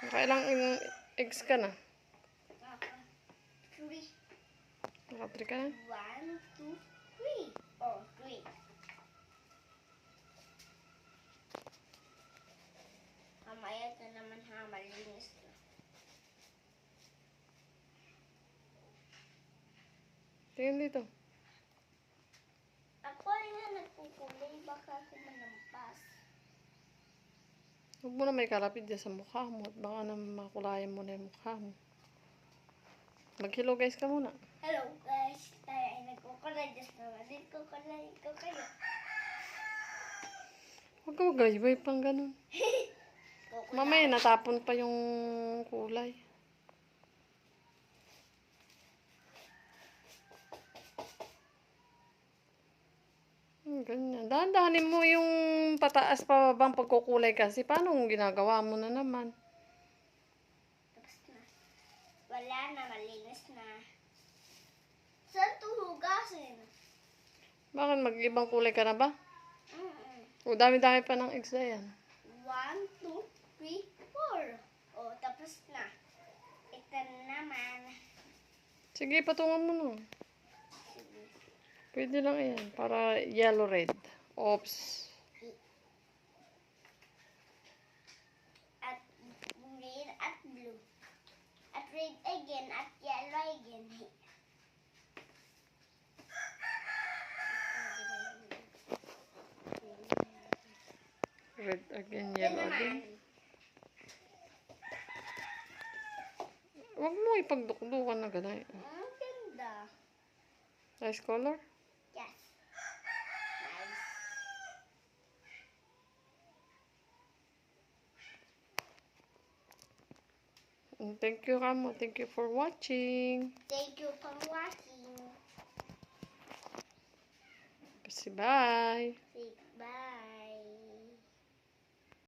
Nakailang eggs ka na? Three. Naka-3 ka na? 1, 2, 3. Oh, 3. Mamaya ito naman ha, malinis na. Tingnan dito. Ako ay nga nagkukulay, baka ako manampas. Huwag mo na may kalapit dyan sa mukha mo. At baka na makulayan mo na yung mukha mo. Mag-hello guys ka muna. Hello guys, tayo ay nagkukulay. Just naman din kukulay ko kayo. Huwag ka magaybay pang ganun. Mamaya natapon pa yung kulay. Ganyan. Dahan-dahanin mo yung pataas pa bang pagkukulay kasi. Paano kung ginagawa mo na naman? Tapos na. Wala na, malinis na. Saan ito hugasin? Bakit mag-ibang kulay ka na ba? Mm-mm. O dami-dami pa ng eggs na yan. 1, 2, 3, 4. Oh, tapos na. Ito naman. Sige, patungan mo na. Pwede lang yan. Para yellow-red. Oops. At green at blue. At red again at yellow again. Red again, Ito yellow naman. again. Huwag mo ipagdukdukan na gano'n. Ang ganda. Nice color? Yes. Nice. Thank you, Kamo. Thank you for watching. Thank you for watching. Bye. Say bye.